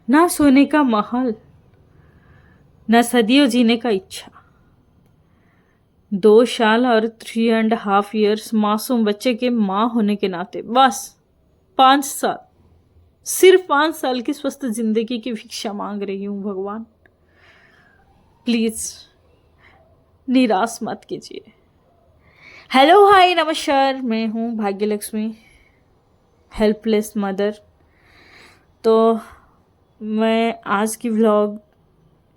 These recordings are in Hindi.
ना सोने का महल, ना सदियों जीने का इच्छा। 2 साल और 3.5 years मासूम बच्चे के माँ होने के नाते बस 5 साल, सिर्फ 5 साल की स्वस्थ जिंदगी की भिक्षा मांग रही हूँ भगवान। प्लीज निराश मत कीजिए। हेलो हाय नमस्कार, मैं हूँ भाग्यलक्ष्मी, हेल्पलेस मदर। तो मैं आज की व्लॉग,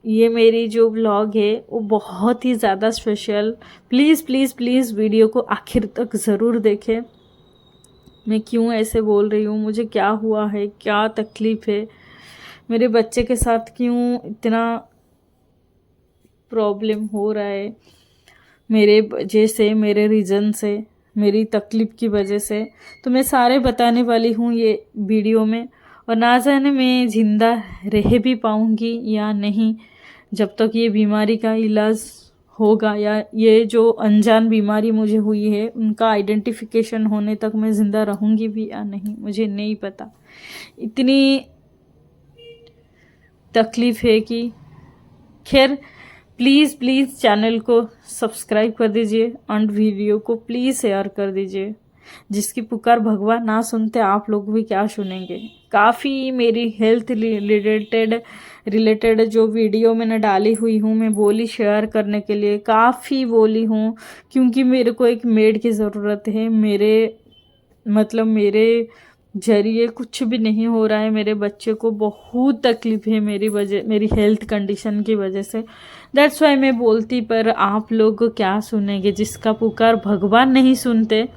ये मेरी जो व्लॉग है वो बहुत ही ज़्यादा special. Please please please video को आखिर तक ज़रूर देखें। मैं क्यों ऐसे बोल रही हूँ, मुझे क्या हुआ है, क्या तकलीफ़ है, मेरे बच्चे के साथ क्यों इतना प्रॉब्लम हो रहा है, मेरे वजह से, मेरे रीज़न से, मेरी तकलीफ़ की वजह से। तो मैं सारे बताने वाली हूँ ये वीडियो में। और ना जाने मैं ज़िंदा रह भी पाऊँगी या नहीं, जब तक ये बीमारी का इलाज होगा, या ये जो अनजान बीमारी मुझे हुई है उनका आइडेंटिफिकेशन होने तक मैं ज़िंदा रहूँगी भी या नहीं, मुझे नहीं पता। इतनी तकलीफ़ है कि खैर, प्लीज़ प्लीज़ चैनल को सब्सक्राइब कर दीजिए एंड वीडियो को प्लीज़ शेयर कर दीजिए। जिसकी पुकार भगवान ना सुनते, आप लोग भी क्या सुनेंगे। काफ़ी मेरी हेल्थ रिलेटेड जो वीडियो मैंने डाली हुई हूँ, मैं बोली शेयर करने के लिए, काफ़ी बोली हूँ, क्योंकि मेरे को एक मेड की ज़रूरत है। मेरे जरिए कुछ भी नहीं हो रहा है। मेरे बच्चे को बहुत तकलीफ है मेरी हेल्थ कंडीशन की वजह से। दैट्स वाई मैं बोलती, पर आप लोग क्या सुनेंगे। जिसका पुकार भगवान नहीं सुनते,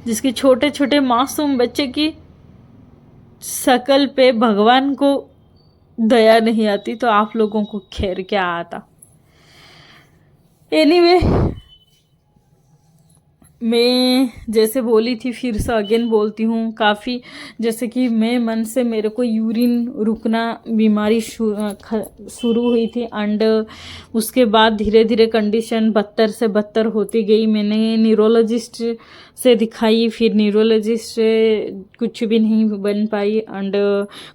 जिसके छोटे छोटे मासूम बच्चे की शकल पे भगवान को दया नहीं आती, तो आप लोगों को खैर क्या आता। एनीवे, मैं जैसे बोली थी फिर से अगेन बोलती हूँ। काफ़ी जैसे कि मैं मन से, मेरे को यूरिन रुकना बीमारी शुरू हुई थी, एंड उसके बाद धीरे धीरे कंडीशन बदतर से बदतर होती गई। मैंने न्यूरोलॉजिस्ट से दिखाई, फिर न्यूरोलॉजिस्ट से कुछ भी नहीं बन पाई, एंड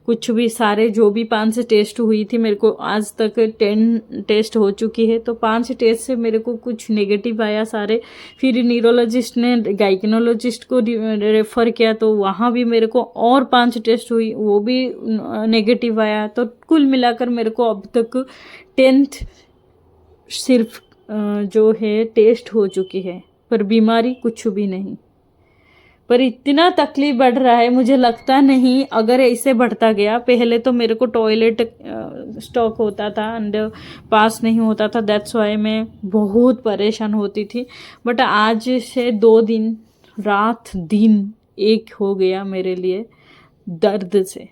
कुछ भी, सारे जो भी 5 टेस्ट हुई थी, मेरे को आज तक 10 टेस्ट हो चुकी है, तो 5 टेस्ट से मेरे को कुछ नेगेटिव आया सारे। फिर न्यूरोलॉजिस्ट ने गाइनोलॉजिस्ट को रेफ़र किया, तो वहाँ भी मेरे को और 5 टेस्ट हुई, वो भी नेगेटिव आया। तो कुल मिलाकर मेरे को अब तक 10th सिर्फ जो है टेस्ट हो चुकी है, पर बीमारी कुछ भी नहीं। पर इतना तकलीफ बढ़ रहा है, मुझे लगता नहीं अगर ऐसे बढ़ता गया। पहले तो मेरे को टॉयलेट स्टॉक होता था एंड पास नहीं होता था, दैट्स वाई मैं बहुत परेशान होती थी। बट आज से 2 दिन रात दिन एक हो गया मेरे लिए दर्द से।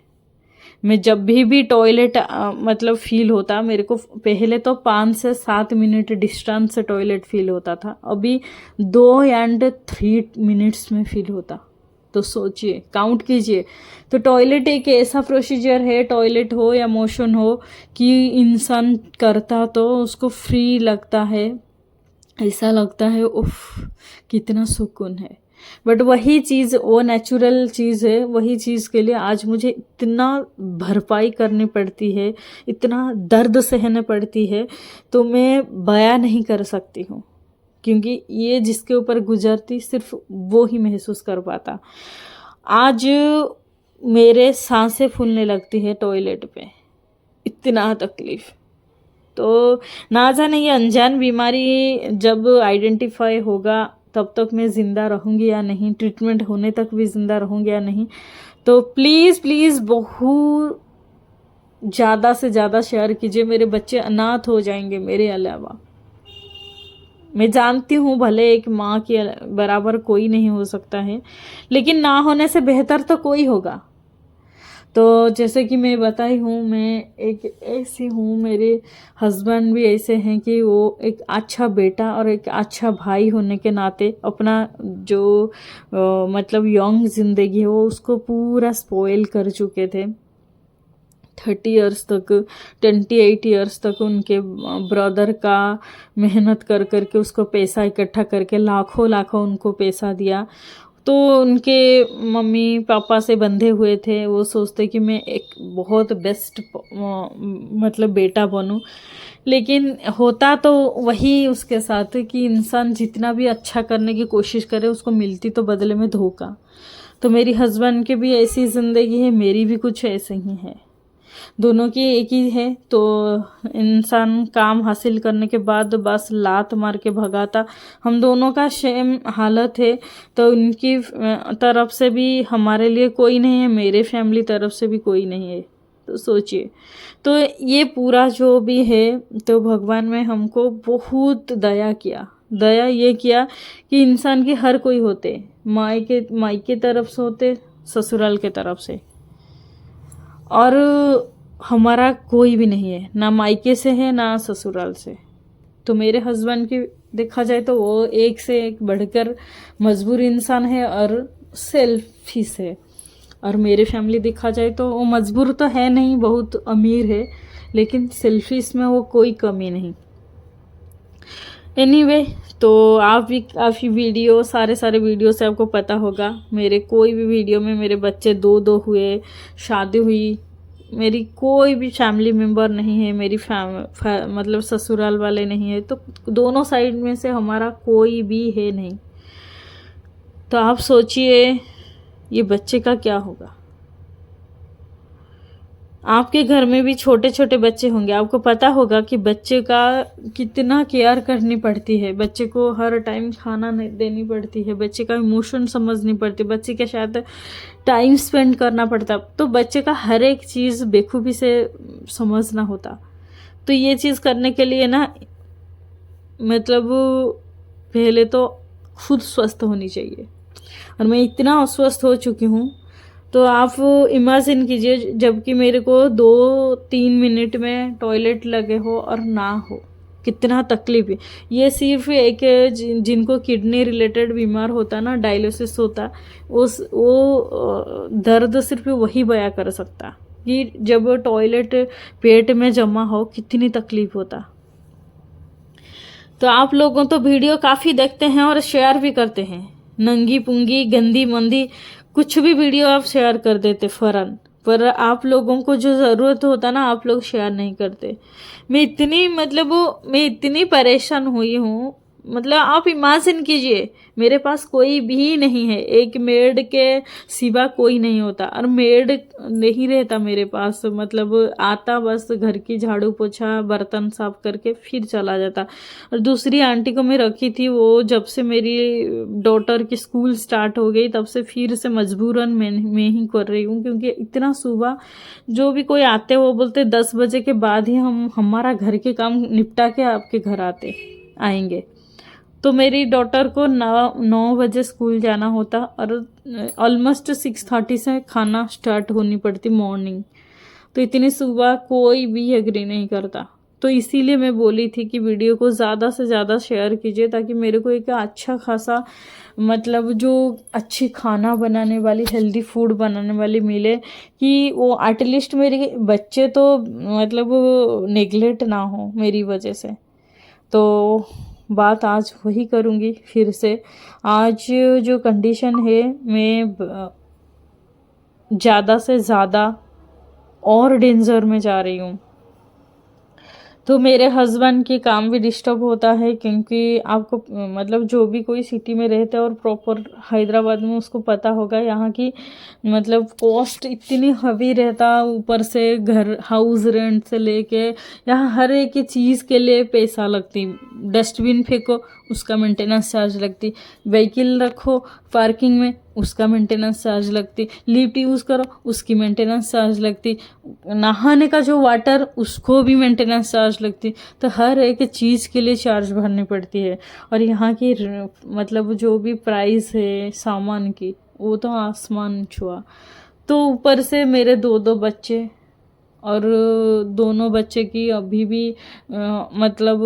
मैं जब भी टॉयलेट मतलब फील होता, मेरे को पहले तो 5 से 7 मिनट डिस्टेंस से टॉयलेट फील होता था, अभी 2 एंड 3 मिनट्स में फील होता। तो सोचिए, काउंट कीजिए। तो टॉयलेट एक ऐसा प्रोसीजर है, टॉयलेट हो या मोशन हो, कि इंसान करता तो उसको फ्री लगता है, ऐसा लगता है उफ कितना सुकून है। बट वही चीज़, वो नेचुरल चीज़ है, वही चीज़ के लिए आज मुझे इतना भरपाई करनी पड़ती है, इतना दर्द सहने पड़ती है, तो मैं बयां नहीं कर सकती हूँ। क्योंकि ये जिसके ऊपर गुजरती सिर्फ वो ही महसूस कर पाता। आज मेरे सांसें फूलने लगती है टॉयलेट पे, इतना तकलीफ। तो ना जाने ये अनजान बीमारी जब आइडेंटिफाई होगा, तब तक मैं ज़िंदा रहूँगी या नहीं, ट्रीटमेंट होने तक भी ज़िंदा रहूँगी या नहीं। तो प्लीज़ प्लीज़ बहुत ज़्यादा से ज़्यादा शेयर कीजिए। मेरे बच्चे अनाथ हो जाएंगे मेरे अलावा। मैं जानती हूँ भले एक माँ के बराबर कोई नहीं हो सकता है, लेकिन ना होने से बेहतर तो कोई होगा। तो जैसे कि मैं बताई हूँ, मैं एक ऐसी हूँ, मेरे हस्बैंड भी ऐसे हैं कि वो एक अच्छा बेटा और एक अच्छा भाई होने के नाते अपना जो मतलब यंग ज़िंदगी है वो उसको पूरा स्पॉइल कर चुके थे। 30 इयर्स तक, 28 इयर्स तक उनके ब्रदर का मेहनत कर करके उसको पैसा इकट्ठा करके लाखों लाखों उनको पैसा दिया, तो उनके मम्मी पापा से बंधे हुए थे, वो सोचते कि मैं एक बहुत बेस्ट मतलब बेटा बनूं। लेकिन होता तो वही उसके साथ कि इंसान जितना भी अच्छा करने की कोशिश करे उसको मिलती तो बदले में धोखा। तो मेरी हस्बैंड की भी ऐसी ज़िंदगी है, मेरी भी कुछ ऐसे ही है, दोनों की एक ही है। तो इंसान काम हासिल करने के बाद बस लात मार के भगाता, हम दोनों का सेम हालत है। तो उनकी तरफ से भी हमारे लिए कोई नहीं है, मेरे फैमिली तरफ से भी कोई नहीं है। तो सोचिए, तो ये पूरा जो भी है, तो भगवान में हमको बहुत दया किया। दया ये किया कि इंसान के हर कोई होते, मायके तरफ से होते, ससुराल के तरफ से, और हमारा कोई भी नहीं है, ना मायके से है ना ससुराल से। तो मेरे हस्बैंड की देखा जाए तो वो एक से एक बढ़कर मजबूर इंसान है और सेल्फिश है। और मेरे फैमिली देखा जाए तो वो मजबूर तो है नहीं, बहुत अमीर है, लेकिन सेल्फिश में वो कोई कमी नहीं। एनीवे, तो आप भी काफ़ी वीडियो, सारे वीडियो से आपको पता होगा, मेरे कोई भी वीडियो में मेरे बच्चे दो हुए, शादी हुई, मेरी कोई भी फैमिली मेम्बर नहीं है, मेरी मतलब ससुराल वाले नहीं है, तो दोनों साइड में से हमारा कोई भी है नहीं। तो आप सोचिए ये बच्चे का क्या होगा। आपके घर में भी छोटे छोटे बच्चे होंगे, आपको पता होगा कि बच्चे का कितना केयर करनी पड़ती है, बच्चे को हर टाइम खाना देनी पड़ती है, बच्चे का इमोशन समझनी पड़ती है, बच्चे के साथ टाइम स्पेंड करना पड़ता, तो बच्चे का हर एक चीज़ बेखूबी से समझना होता। तो ये चीज़ करने के लिए ना, मतलब पहले तो खुद स्वस्थ होनी चाहिए, और मैं इतना अस्वस्थ हो चुकी हूँ। तो आप इमेजिन कीजिए, जबकि मेरे को 2-3 मिनट में टॉयलेट लगे हो और ना हो, कितना तकलीफ है। ये सिर्फ एक जिनको किडनी रिलेटेड बीमार होता ना, डायलिसिस होता, वो दर्द सिर्फ वही बयां कर सकता कि जब टॉयलेट पेट में जमा हो कितनी तकलीफ होता। तो आप लोगों तो वीडियो काफ़ी देखते हैं और शेयर भी करते हैं, नंगी पुंगी गंदी मंदी कुछ भी वीडियो आप शेयर कर देते फौरन, पर आप लोगों को जो ज़रूरत होता ना, आप लोग शेयर नहीं करते। मैं इतनी परेशान हुई हूँ, मतलब आप इमेजिन कीजिए, मेरे पास कोई भी नहीं है, एक मेड के सिवा कोई नहीं होता, और मेड नहीं रहता मेरे पास, मतलब आता बस घर की झाड़ू पोछा बर्तन साफ करके फिर चला जाता। और दूसरी आंटी को मैं रखी थी, वो जब से मेरी डॉटर की स्कूल स्टार्ट हो गई तब से फिर से मजबूरन मैं ही कर रही हूँ, क्योंकि इतना सुबह जो भी कोई आते वो बोलते 10 बजे के बाद ही हम हमारा घर के काम निपटा के आपके घर आएंगे। तो मेरी डॉटर को 9 बजे स्कूल जाना होता, और ऑलमोस्ट 6:30 से खाना स्टार्ट होनी पड़ती मॉर्निंग। तो इतनी सुबह कोई भी एग्री नहीं करता। तो इसीलिए मैं बोली थी कि वीडियो को ज़्यादा से ज़्यादा शेयर कीजिए, ताकि मेरे को एक अच्छा खासा, मतलब जो अच्छी खाना बनाने वाली, हेल्दी फूड बनाने वाली मिले, कि वो एटलीस्ट मेरे बच्चे तो मतलब नेगलेक्ट ना हो मेरी वजह से। तो बात आज वही करूँगी फिर से। आज जो कंडीशन है, मैं ज़्यादा से ज़्यादा और डेंजर में जा रही हूँ। तो मेरे हस्बैंड की काम भी डिस्टर्ब होता है, क्योंकि आपको मतलब जो भी कोई सिटी में रहता है और प्रॉपर हैदराबाद में, उसको पता होगा यहाँ की मतलब कॉस्ट इतनी हेवी रहता, ऊपर से घर हाउस रेंट से लेके यहाँ हर एक चीज़ के लिए पैसा लगती। डस्टबिन फेंको उसका मेंटेनेंस चार्ज लगती, व्हीकल रखो पार्किंग में उसका मेंटेनेंस चार्ज लगती, लिफ्ट यूज़ करो उसकी मेंटेनेंस चार्ज लगती, नहाने का जो वाटर उसको भी मेंटेनेंस चार्ज लगती। तो हर एक चीज़ के लिए चार्ज भरनी पड़ती है। और यहाँ की मतलब जो भी प्राइस है सामान की, वो तो आसमान छुआ। तो ऊपर से मेरे 2 बच्चे, और दोनों बच्चे की अभी भी मतलब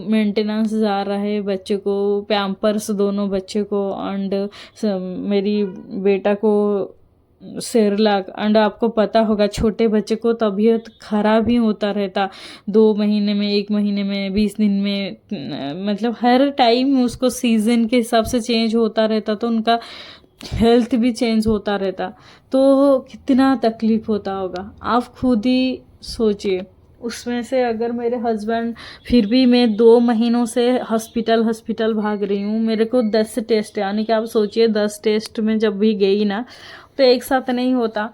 मेंटेनेंस जा रहा है, बच्चे को पैम्पर्स दोनों बच्चे को, एंड मेरी बेटा को सेरलैक, एंड आपको पता होगा छोटे बच्चे को तबीयत खराब ही होता रहता, 2 महीने में, 1 महीने में, 20 दिन में, मतलब हर टाइम उसको सीजन के हिसाब से चेंज होता रहता। तो उनका हेल्थ भी चेंज होता रहता तो कितना तकलीफ होता होगा, आप खुद ही सोचिए। उसमें से अगर मेरे हस्बैंड, फिर भी मैं 2 महीनों से हॉस्पिटल भाग रही हूँ, मेरे को 10 टेस्ट, यानी कि आप सोचिए 10 टेस्ट में जब भी गई ना तो एक साथ नहीं होता,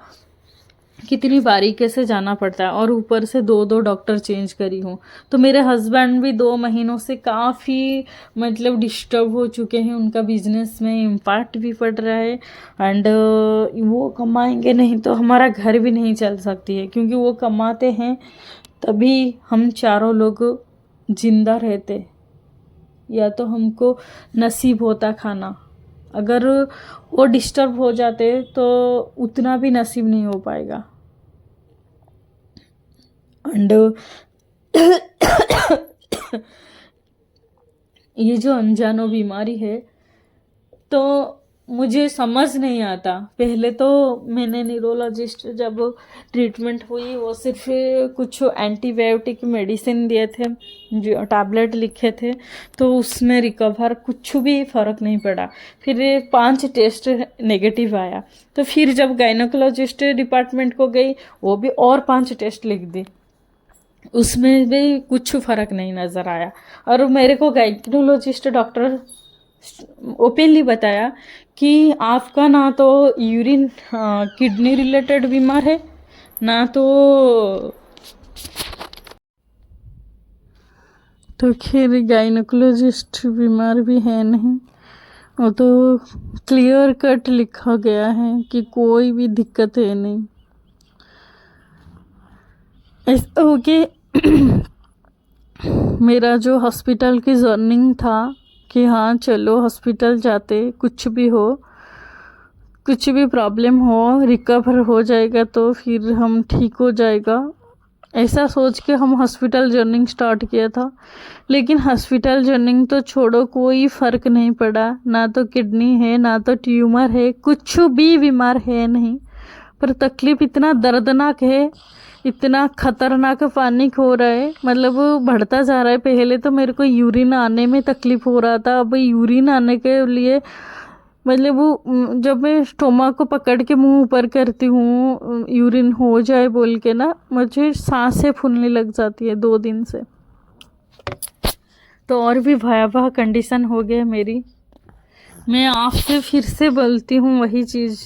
कितनी बारीकी से जाना पड़ता है, और ऊपर से 2 डॉक्टर चेंज करी हूँ। तो मेरे हस्बैंड भी 2 महीनों से काफ़ी मतलब डिस्टर्ब हो चुके हैं, उनका बिजनेस में इम्पैक्ट भी पड़ रहा है, एंड वो कमाएंगे नहीं तो हमारा घर भी नहीं चल सकती है, क्योंकि वो कमाते हैं तभी हम चारों लोग जिंदा रहते, या तो हमको नसीब होता खाना। अगर वो डिस्टर्ब हो जाते तो उतना भी नसीब नहीं हो पाएगा। एंड ये जो अनजानो बीमारी है तो मुझे समझ नहीं आता। पहले तो मैंने न्यूरोलॉजिस्ट जब ट्रीटमेंट हुई, वो सिर्फ कुछ एंटीबायोटिक मेडिसिन दिए थे, जो टैबलेट लिखे थे, तो उसमें रिकवर कुछ भी फ़र्क नहीं पड़ा। फिर 5 टेस्ट नेगेटिव आया, तो फिर जब गायनोकोलॉजिस्ट डिपार्टमेंट को गई, वो भी और 5 टेस्ट लिख दी, उसमें भी कुछ फ़र्क नहीं नज़र आया। और मेरे को गायनोकोलॉजिस्ट डॉक्टर ओपनली बताया कि आपका ना तो यूरिन किडनी रिलेटेड बीमार है, ना तो खैर गायनोकोलॉजिस्ट बीमार भी है नहीं, वो तो क्लियर कट लिखा गया है कि कोई भी दिक्कत है नहीं। ऐसा हो के मेरा जो हॉस्पिटल की जर्निंग था कि हाँ चलो हॉस्पिटल जाते, कुछ भी हो, कुछ भी प्रॉब्लम हो, रिकवर हो जाएगा तो फिर हम ठीक हो जाएगा, ऐसा सोच के हम हॉस्पिटल जर्निंग स्टार्ट किया था। लेकिन हॉस्पिटल जर्निंग तो छोड़ो, कोई फ़र्क नहीं पड़ा, ना तो किडनी है, ना तो ट्यूमर है, कुछ भी बीमार है नहीं, पर तकलीफ़ इतना दर्दनाक है, इतना खतरनाक पैनिक हो रहा है, मतलब बढ़ता जा रहा है। पहले तो मेरे को यूरिन आने में तकलीफ हो रहा था, अब यूरिन आने के लिए मतलब वो जब मैं स्टोमक को पकड़ के मुंह ऊपर करती हूँ यूरिन हो जाए बोल के ना, मुझे सांसें फूलने लग जाती है 2 दिन से। तो और भी भयावह कंडीशन हो गया मेरी। मैं आपसे फिर से बोलती हूँ वही चीज़,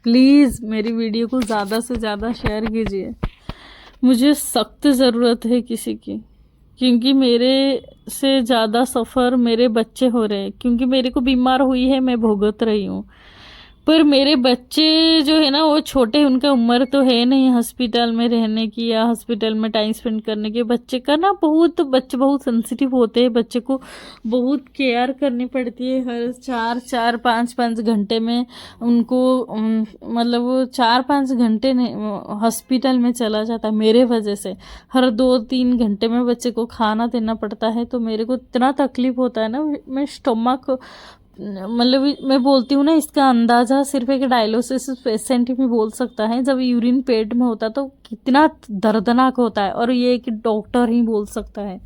प्लीज़ मेरी वीडियो को ज़्यादा से ज़्यादा शेयर कीजिए, मुझे सख्त ज़रूरत है किसी की, क्योंकि मेरे से ज़्यादा सफ़र मेरे बच्चे हो रहे हैं। क्योंकि मेरे को बीमार हुई है, मैं भुगत रही हूँ, पर मेरे बच्चे जो है ना वो छोटे, उनका उम्र तो है नहीं हॉस्पिटल में रहने की या हॉस्पिटल में टाइम स्पेंड करने की। बच्चे का ना बच्चे बहुत सेंसिटिव होते हैं, बच्चे को बहुत केयर करनी पड़ती है। हर 4-5 घंटे में उनको मतलब वो 4-5 घंटे हॉस्पिटल में चला जाता है मेरे वजह से। हर 2-3 घंटे में बच्चे को खाना देना पड़ता है, तो मेरे को इतना तकलीफ होता है ना, मैं स्टमक मतलब मैं बोलती हूँ ना, इसका अंदाज़ा सिर्फ एक डायलिसिस पेशेंट ही बोल सकता है। जब यूरिन पेट में होता तो कितना दर्दनाक होता है, और ये एक डॉक्टर ही बोल सकता है।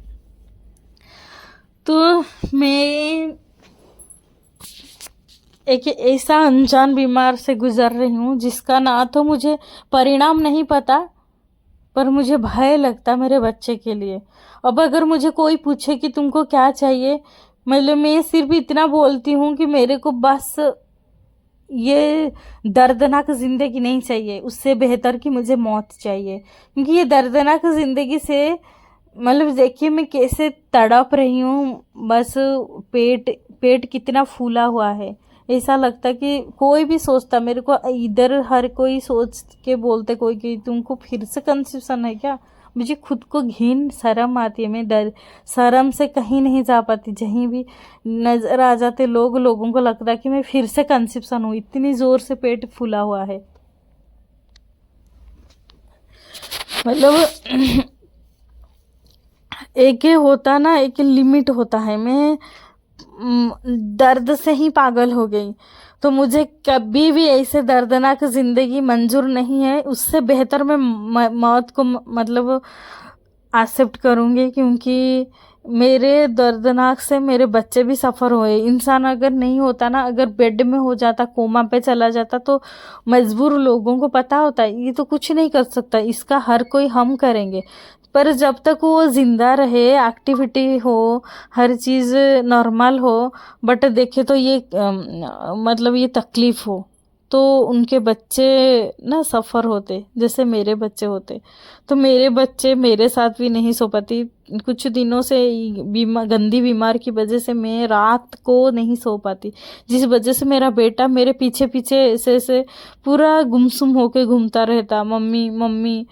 तो मैं एक ऐसा अनजान बीमार से गुजर रही हूँ जिसका ना तो मुझे परिणाम नहीं पता, पर मुझे भय लगता मेरे बच्चे के लिए। अब अगर मुझे कोई पूछे कि तुमको क्या चाहिए, मतलब मैं सिर्फ इतना बोलती हूँ कि मेरे को बस ये दर्दनाक ज़िंदगी नहीं चाहिए, उससे बेहतर कि मुझे मौत चाहिए। क्योंकि ये दर्दनाक ज़िंदगी से मतलब देखिए मैं कैसे तड़प रही हूँ, बस पेट कितना फूला हुआ है। ऐसा लगता कि कोई भी सोचता, मेरे को इधर हर कोई सोच के बोलते कोई कि तुमको फिर से कंसेप्शन है क्या। मुझे खुद को घिन शर्म आती है, मैं शर्म से कहीं नहीं जा पाती, जहीं भी नज़र आ जाते लोगों को लगता है कि मैं फिर से कंसेप्शन हूँ, इतनी ज़ोर से पेट फूला हुआ है। मतलब एक होता ना, एक लिमिट होता है। मैं दर्द से ही पागल हो गई, तो मुझे कभी भी ऐसे दर्दनाक ज़िंदगी मंजूर नहीं है। उससे बेहतर मैं मौत को मतलब एक्सेप्ट करूँगी, क्योंकि मेरे दर्दनाक से मेरे बच्चे भी सफ़र हुए। इंसान अगर नहीं होता ना, अगर बेड में हो जाता, कोमा पे चला जाता, तो मजबूर लोगों को पता होता है ये तो कुछ नहीं कर सकता, इसका हर कोई हम करेंगे। पर जब तक वो ज़िंदा रहे, एक्टिविटी हो, हर चीज़ नॉर्मल हो, बट देखे तो ये मतलब ये तकलीफ़ हो, तो उनके बच्चे ना सफ़र होते जैसे मेरे बच्चे होते। तो मेरे बच्चे मेरे साथ भी नहीं सो पाती। कुछ दिनों से गंदी बीमार की वजह से मैं रात को नहीं सो पाती, जिस वजह से मेरा बेटा मेरे पीछे पीछे ऐसे ऐसे पूरा गुमसुम होके घूमता रहता, मम्मी मम्मी।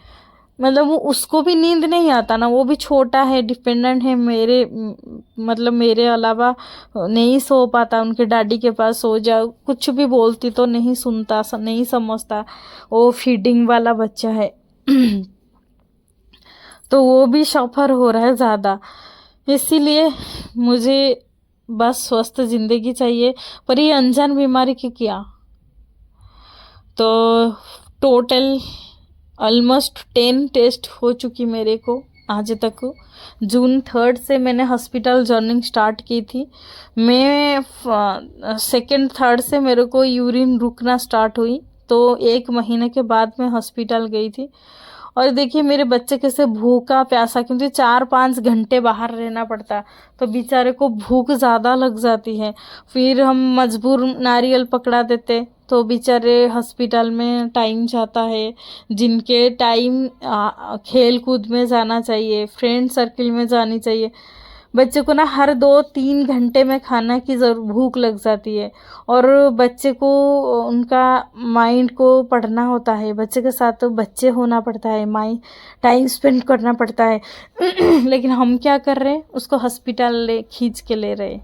मतलब वो, उसको भी नींद नहीं आता ना, वो भी छोटा है, डिपेंडेंट है मेरे मतलब मेरे अलावा नहीं सो पाता। उनके डैडी के पास सो जाओ, कुछ भी बोलती तो नहीं सुनता, नहीं समझता। वो फीडिंग वाला बच्चा है तो वो भी सफ़र हो रहा है ज़्यादा। इसीलिए मुझे बस स्वस्थ ज़िंदगी चाहिए। पर ये अनजान बीमारी की क्या, तो टोटल ऑलमोस्ट 10 टेस्ट हो चुकी मेरे को आज तक। जून 3 से मैंने हॉस्पिटल जर्निंग स्टार्ट की थी। मैं 2nd 3rd से मेरे को यूरिन रुकना स्टार्ट हुई, तो 1 महीने के बाद मैं हॉस्पिटल गई थी। और देखिए मेरे बच्चे कैसे भूखा प्यासा, क्योंकि 4-5 घंटे बाहर रहना पड़ता, तो बेचारे को भूख ज़्यादा लग जाती है। फिर हम मजबूर नारियल पकड़ा देते, तो बेचारे हॉस्पिटल में टाइम जाता है। जिनके टाइम खेल कूद में जाना चाहिए, फ्रेंड सर्किल में जानी चाहिए, बच्चे को ना हर 2-3 घंटे में खाना की भूख लग जाती है। और बच्चे को उनका माइंड को पढ़ना होता है, बच्चे के साथ तो बच्चे होना पड़ता है, माइंड टाइम स्पेंड करना पड़ता है लेकिन हम क्या कर रहे हैं, उसको हॉस्पिटल ले खींच के ले रहे,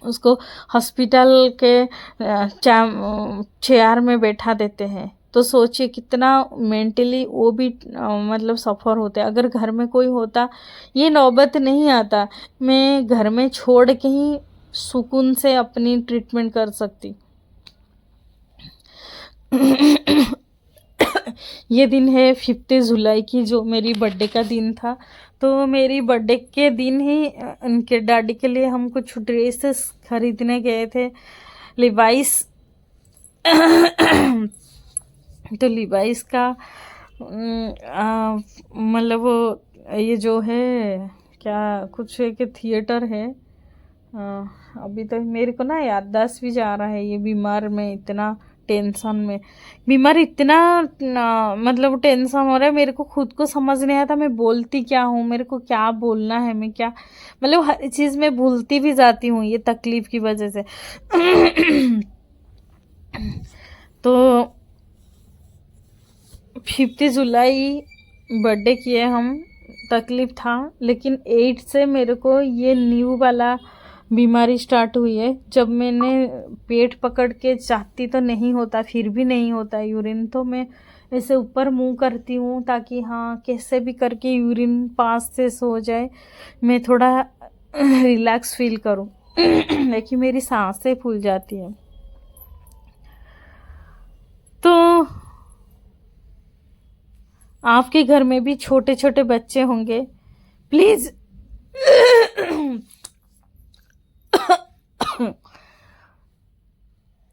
उसको हॉस्पिटल के चेयर में बैठा देते हैं। तो सोचिए कितना मेंटली वो भी मतलब सफ़र होते हैं। अगर घर में कोई होता, ये नौबत नहीं आता, मैं घर में छोड़ के ही सुकून से अपनी ट्रीटमेंट कर सकती ये दिन है 5 जुलाई की, जो मेरी बर्थडे का दिन था। तो मेरी बर्थडे के दिन ही उनके डैडी के लिए हम कुछ ड्रेसेस खरीदने गए थे, लिवाइस तो लिवाइस का मतलब ये जो है क्या, कुछ एक थिएटर है, अभी तो मेरे को ना याददाश्त भी जा रहा है, ये बीमार में इतना टेंशन में, बीमार इतना मतलब टेंशन हो रहा है, मेरे को खुद को समझ नहीं आता मैं बोलती क्या हूँ, मेरे को क्या बोलना है, मैं क्या मतलब हर चीज़ में भूलती भी जाती हूँ ये तकलीफ़ की वजह से तो 5 जुलाई बर्थडे किए हम, तकलीफ़ था। लेकिन 8 से मेरे को ये न्यू वाला बीमारी स्टार्ट हुई है। जब मैंने पेट पकड़ के चाहती तो नहीं होता, फिर भी नहीं होता यूरिन, तो मैं ऐसे ऊपर मुंह करती हूँ ताकि हाँ कैसे भी करके यूरिन पास से हो जाए, मैं थोड़ा रिलैक्स फील करूँ लेकिन मेरी सांसें फूल जाती है। तो आपके घर में भी छोटे छोटे बच्चे होंगे, प्लीज़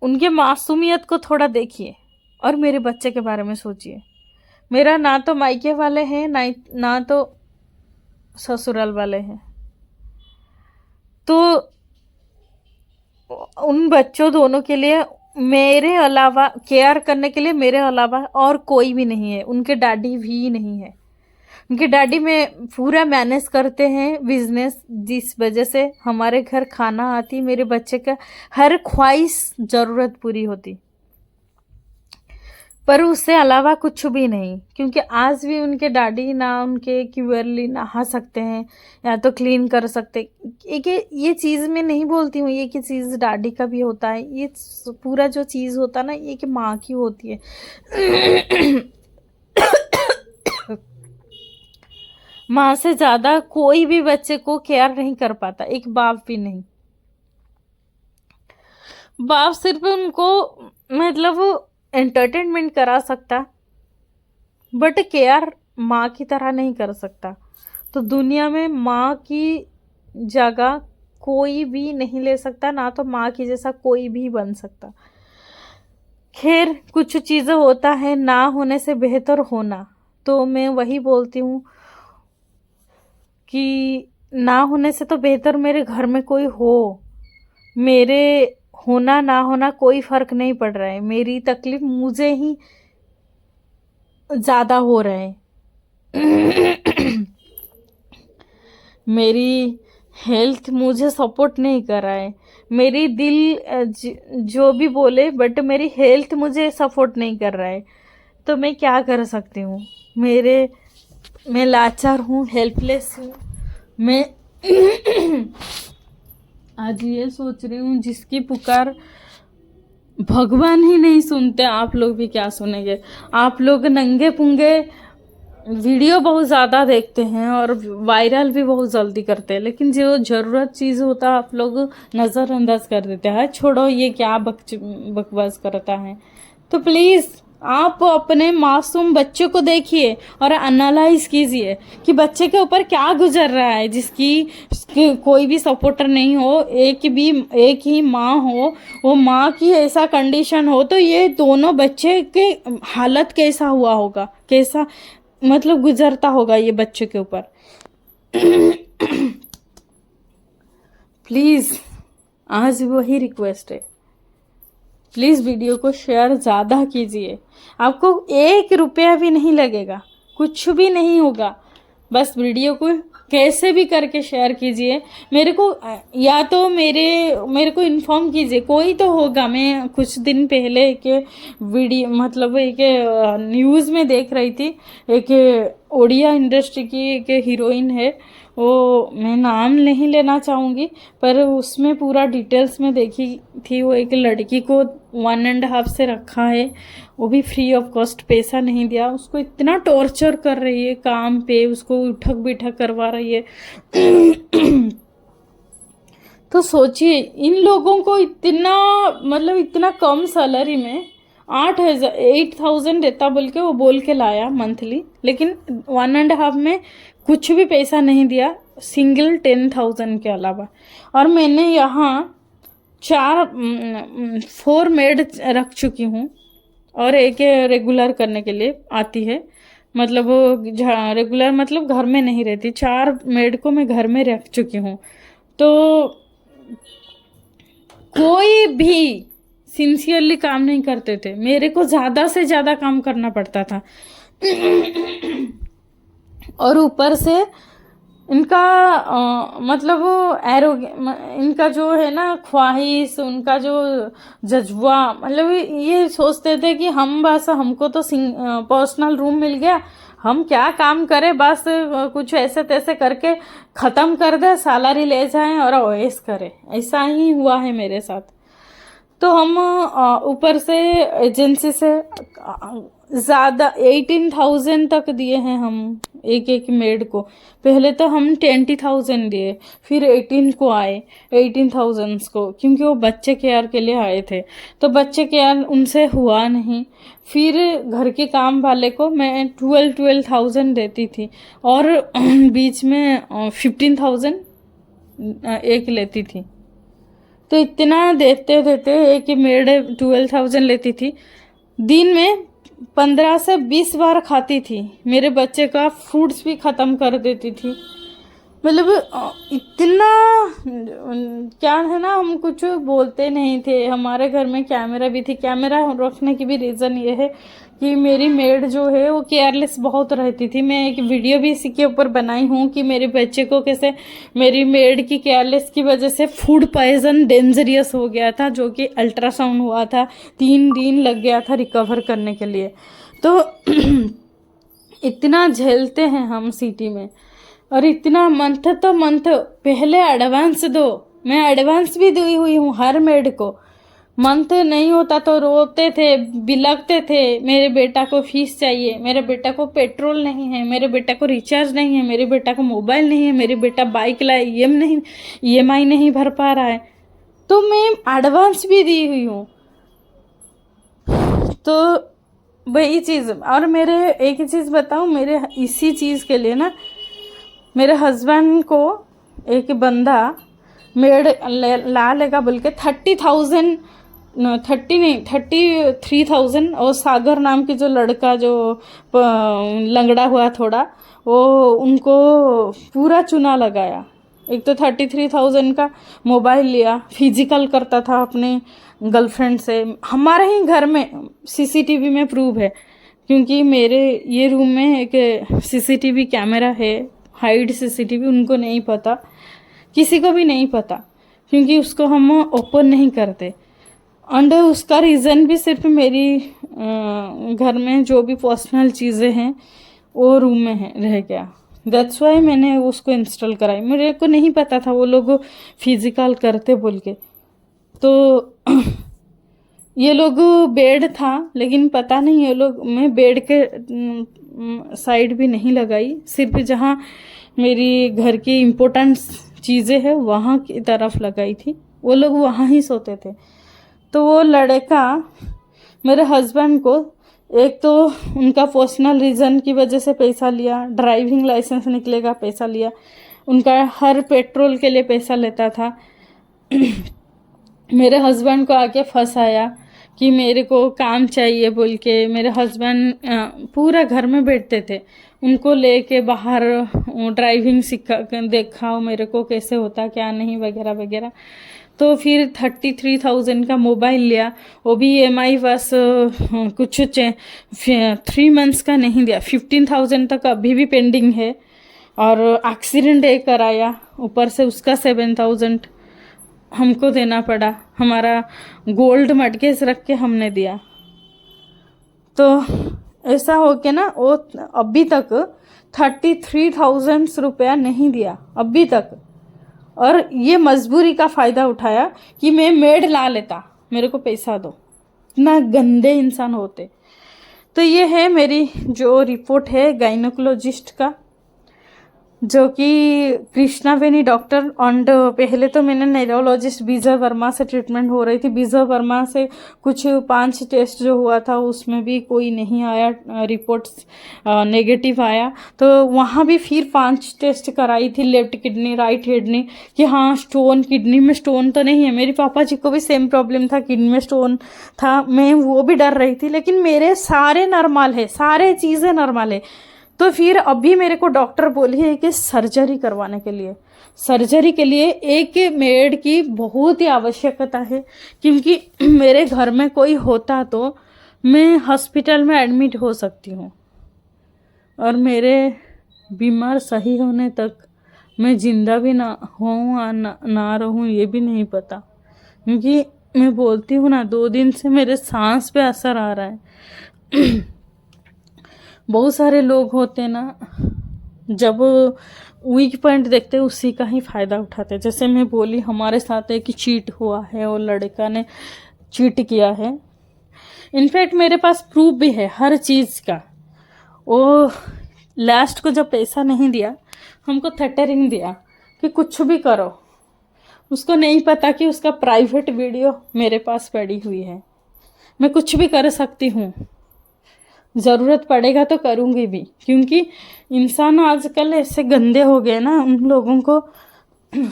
उनके मासूमियत को थोड़ा देखिए और मेरे बच्चे के बारे में सोचिए। मेरा ना तो मायके वाले हैं, ना तो ससुराल वाले हैं, तो उन बच्चों दोनों के लिए मेरे अलावा केयर करने के लिए मेरे अलावा और कोई भी नहीं है, उनके डैडी भी नहीं है। उनके डैडी में पूरा मैनेज करते हैं बिजनेस, जिस वजह से हमारे घर खाना आती, मेरे बच्चे का हर ख्वाहिश ज़रूरत पूरी होती, पर उससे अलावा कुछ भी नहीं। क्योंकि आज भी उनके डैडी ना उनके क्यूअरली नहा सकते हैं या तो क्लीन कर सकते। एक ये चीज़ मैं नहीं बोलती हूँ ये कि चीज़ डैडी का भी होता है, ये पूरा जो चीज़ होता है ना, ये कि माँ की होती है माँ से ज़्यादा कोई भी बच्चे को केयर नहीं कर पाता, एक बाप भी नहीं। बाप सिर्फ उनको मतलब एंटरटेनमेंट करा सकता, बट केयर माँ की तरह नहीं कर सकता। तो दुनिया में माँ की जगह कोई भी नहीं ले सकता, ना तो माँ की जैसा कोई भी बन सकता। खैर, कुछ चीज़ें होता है ना होने से बेहतर होना, तो मैं वही बोलती हूँ कि ना होने से तो बेहतर मेरे घर में कोई हो। मेरे होना ना होना कोई फर्क नहीं पड़ रहा है, मेरी तकलीफ मुझे ही ज़्यादा हो रहा है। मेरी हेल्थ मुझे सपोर्ट नहीं कर रहा है, मेरी दिल जो भी बोले, बट मेरी हेल्थ मुझे सपोर्ट नहीं कर रहा है। तो मैं क्या कर सकती हूँ? मैं लाचार हूँ, हेल्पलेस हूँ। मैं आज ये सोच रही हूँ, जिसकी पुकार भगवान ही नहीं सुनते, आप लोग भी क्या सुनेंगे? आप लोग नंगे पुंगे वीडियो बहुत ज़्यादा देखते हैं और वायरल भी बहुत जल्दी करते हैं, लेकिन जो ज़रूरत चीज़ होता है आप लोग नज़रअंदाज कर देते हैं। छोड़ो, ये क्या बकवास करता है। तो प्लीज़ आप अपने मासूम बच्चे को देखिए और एनालाइज कीजिए कि बच्चे के ऊपर क्या गुजर रहा है, जिसकी कोई भी सपोर्टर नहीं हो, एक ही माँ हो, वो माँ की ऐसा कंडीशन हो, तो ये दोनों बच्चे के हालत कैसा हुआ होगा, कैसा मतलब गुजरता होगा ये बच्चे के ऊपर। प्लीज़, आज वही रिक्वेस्ट है, प्लीज़ वीडियो को शेयर ज़्यादा कीजिए। आपको 1 रुपया भी नहीं लगेगा, कुछ भी नहीं होगा, बस वीडियो को कैसे भी करके शेयर कीजिए। मेरे को या तो मेरे को इन्फॉर्म कीजिए, कोई तो होगा। मैं कुछ दिन पहले एक वीडियो मतलब एक न्यूज़ में देख रही थी, एक ओडिया इंडस्ट्री की एक हीरोइन है, वो मैं नाम नहीं लेना चाहूँगी, पर उसमें पूरा डिटेल्स में देखी थी। वो एक लड़की को 1.5 से रखा है, वो भी फ्री ऑफ कॉस्ट, पैसा नहीं दिया, उसको इतना टॉर्चर कर रही है काम पे, उसको उठक बैठक करवा रही है। तो सोचिए, इन लोगों को इतना कम सैलरी में 8,000 देता बोल के वो बोल के लाया मंथली, लेकिन 1.5 में कुछ भी पैसा नहीं दिया, सिंगल 10,000 के अलावा। और मैंने यहाँ 4 मेड रख चुकी हूँ और एक रेगुलर करने के लिए आती है, मतलब वो रेगुलर मतलब घर में नहीं रहती। 4 मेड को मैं घर में रख चुकी हूँ। तो कोई भी सिंसियरली काम नहीं करते थे, मेरे को ज़्यादा से ज़्यादा काम करना पड़ता था। और ऊपर से इनका मतलब इनका जो है ना ख्वाहिश, उनका जो जज्बा, मतलब ये सोचते थे कि हम बस, हमको तो पर्सनल रूम मिल गया, हम क्या काम करें, बस कुछ ऐसे तैसे करके ख़त्म कर दे, सैलरी ले जाएं और ओएस करें। ऐसा ही हुआ है मेरे साथ। तो हम ऊपर से एजेंसी से ज़्यादा 18,000 तक दिए हैं हम एक मेड को। पहले तो हम 20,000 दिए, फिर 18 को आए, 18,000 को, क्योंकि वो बच्चे केयर के लिए आए थे। तो बच्चे केयर उनसे हुआ नहीं, फिर घर के काम वाले को मैं 12,000 देती थी, और बीच में 15,000 एक लेती थी। तो इतना देते देते एक मेड 12,000 लेती थी, दिन में 15 से 20 बार खाती थी, मेरे बच्चे का फ्रूट्स भी ख़त्म कर देती थी। मतलब इतना क्या है ना, हम कुछ बोलते नहीं थे। हमारे घर में कैमरा भी थी, कैमरा रखने की भी रीज़न ये है कि मेरी मेड जो है वो केयरलेस बहुत रहती थी। मैं एक वीडियो भी इसी के ऊपर बनाई हूँ कि मेरे बच्चे को कैसे मेरी मेड की केयरलेस की वजह से फूड पॉइजन डेंजरियस हो गया था, जो कि अल्ट्रासाउंड हुआ था, 3 दिन लग गया था रिकवर करने के लिए। तो इतना झेलते हैं हम सिटी में, और इतना मंथ पहले एडवांस दो। मैं एडवांस भी दी हुई हूँ हर मेड को। मंथ नहीं होता तो रोते थे, बिलखते थे, मेरे बेटा को फीस चाहिए, मेरे बेटा को पेट्रोल नहीं है, मेरे बेटा को रिचार्ज नहीं है, मेरे बेटा को मोबाइल नहीं है, मेरे बेटा बाइक लाए, EMI नहीं भर पा रहा है। तो मैं एडवांस भी दी हुई हूँ। तो वही चीज़, और मेरे एक ही चीज़ बताऊँ, मेरे इसी चीज़ के लिए ना मेरे हस्बैंड को एक बंदा मेड ला लेगा बोल के 30,000, 30 नहीं 33,000, और सागर नाम की जो लड़का जो लंगड़ा हुआ थोड़ा, वो उनको पूरा चुना लगाया। एक तो 33,000 का मोबाइल लिया, फिजिकल करता था अपने गर्लफ्रेंड से। हमारे ही घर में सीसीटीवी में प्रूव है, क्योंकि मेरे ये रूम में एक सीसीटीवी कैमरा है, हाइड सीसीटीवी। उनको नहीं पता, किसी को भी नहीं पता, क्योंकि उसको हम ओपन नहीं करते। एंड उसका रीज़न भी सिर्फ मेरी घर में जो भी पर्सनल चीज़ें हैं वो रूम में है रह गया। दैट्स वाई मैंने उसको इंस्टॉल कराई। मेरे को नहीं पता था वो लोग फिजिकल करते बोल के। तो ये लोग बेड था, लेकिन पता नहीं ये लोग, मैं बेड के साइड भी नहीं लगाई, सिर्फ जहाँ मेरी घर की इम्पोर्टेंट चीज़ें हैं वहाँ की तरफ लगाई थी। वो लोग वहाँ ही सोते थे। तो वो लड़का मेरे हस्बैंड को, एक तो उनका पर्सनल रीज़न की वजह से पैसा लिया, ड्राइविंग लाइसेंस निकलेगा पैसा लिया, उनका हर पेट्रोल के लिए पैसा लेता था। मेरे हस्बैंड को आके फंसाया कि मेरे को काम चाहिए बोल के। मेरे हस्बैंड पूरा घर में बैठते थे, उनको लेके बाहर ड्राइविंग सिखा दिखाओ मेरे को कैसे होता क्या नहीं वगैरह वगैरह। तो फिर 33,000 का मोबाइल लिया, वो भी EMI बस कुछ 3 मंथ्स का नहीं दिया, 15,000 तक अभी भी पेंडिंग है। और एक्सीडेंट एक कराया, ऊपर से उसका 7,000 हमको देना पड़ा। हमारा गोल्ड मटकेस रख के हमने दिया। तो ऐसा हो के ना वो अभी तक 33,000 रुपया नहीं दिया अभी तक। और ये मजबूरी का फ़ायदा उठाया कि मैं मेड ला लेता, मेरे को पैसा दो। इतना गंदे इंसान होते। तो ये है मेरी जो रिपोर्ट है गायनोकोलॉजिस्ट का, जो कि कृष्णा वेनी डॉक्टर। एंड पहले तो मैंने न्यूरोलॉजिस्ट विजय वर्मा से ट्रीटमेंट हो रही थी। विजय वर्मा से कुछ 5 टेस्ट जो हुआ था उसमें भी कोई नहीं आया, रिपोर्ट्स नेगेटिव आया। तो वहाँ भी फिर 5 टेस्ट कराई थी, लेफ्ट किडनी राइट किडनी, कि हाँ स्टोन, किडनी में स्टोन तो नहीं है। मेरे पापा जी को भी सेम प्रॉब्लम था, किडनी में स्टोन था, मैं वो भी डर रही थी, लेकिन मेरे सारे नॉर्मल है, सारे चीज़ें नॉर्मल है। तो फिर अभी मेरे को डॉक्टर बोली है कि सर्जरी करवाने के लिए, सर्जरी के लिए एक मेड की बहुत ही आवश्यकता है, क्योंकि मेरे घर में कोई होता तो मैं हॉस्पिटल में एडमिट हो सकती हूँ, और मेरे बीमार सही होने तक मैं जिंदा भी ना हूँ या ना रहूँ ये भी नहीं पता। क्योंकि मैं बोलती हूँ ना, 2 दिन से मेरे सांस पे असर आ रहा है। बहुत सारे लोग होते ना, जब वीक पॉइंट देखते हैं उसी का ही फ़ायदा उठाते हैं। जैसे मैं बोली हमारे साथ है कि चीट हुआ है और लड़का ने चीट किया है। इनफैक्ट मेरे पास प्रूफ भी है हर चीज़ का। वो लास्ट को जब पैसा नहीं दिया, हमको थ्रेटनिंग दिया कि कुछ भी करो। उसको नहीं पता कि उसका प्राइवेट वीडियो मेरे पास पड़ी हुई है, मैं कुछ भी कर सकती हूँ, ज़रूरत पड़ेगा तो करूँगी भी। क्योंकि इंसान आजकल ऐसे गंदे हो गए ना, उन लोगों को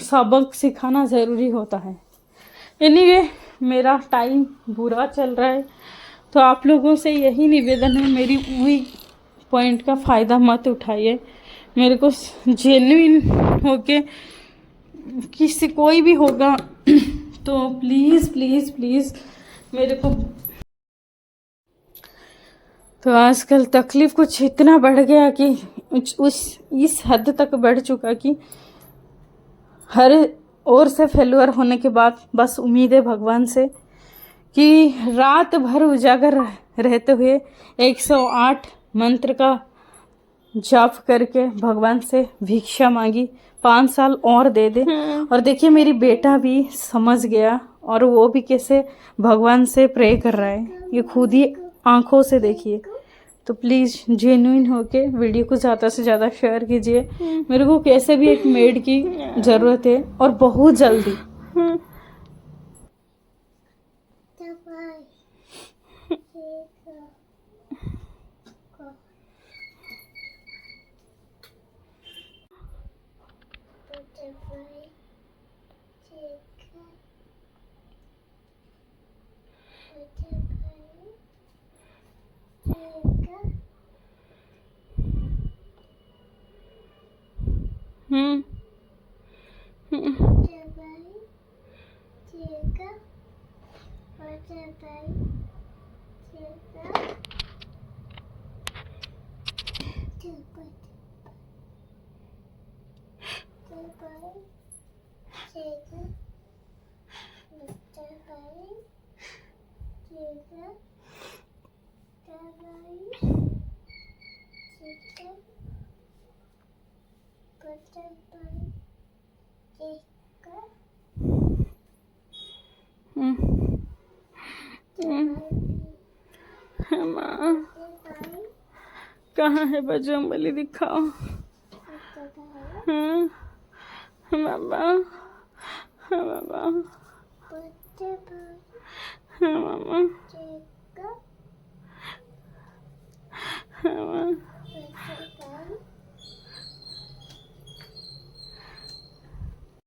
सबक सिखाना ज़रूरी होता है। एनीवे, मेरा टाइम बुरा चल रहा है, तो आप लोगों से यही निवेदन है, मेरी वीक पॉइंट का फ़ायदा मत उठाइए। मेरे को जेन्युइन होके किसी कोई भी होगा तो प्लीज़ प्लीज़ प्लीज़ मेरे को। तो आजकल तकलीफ़ कुछ इतना बढ़ गया कि इस हद तक बढ़ चुका कि हर ओर से फेल्यूर होने के बाद बस उम्मीद है भगवान से कि रात भर उजागर रहते हुए 108 मंत्र का जाप करके भगवान से भिक्षा मांगी, 5 साल और दे दे। और देखिए मेरी बेटा भी समझ गया, और वो भी कैसे भगवान से प्रे कर रहा है, ये खुद ही आंखों से देखिए। तो प्लीज़ जेन्युइन होके वीडियो को ज़्यादा से ज़्यादा शेयर कीजिए। मेरे को कैसे भी एक मेड की ज़रूरत है, और बहुत जल्दी। हम्म हम्म हम्म माँ कहाँ है बजरंगबली, दिखाओ। हाँ बाबा, हाँ बाबा, हाँ मामा, हाँ माँ,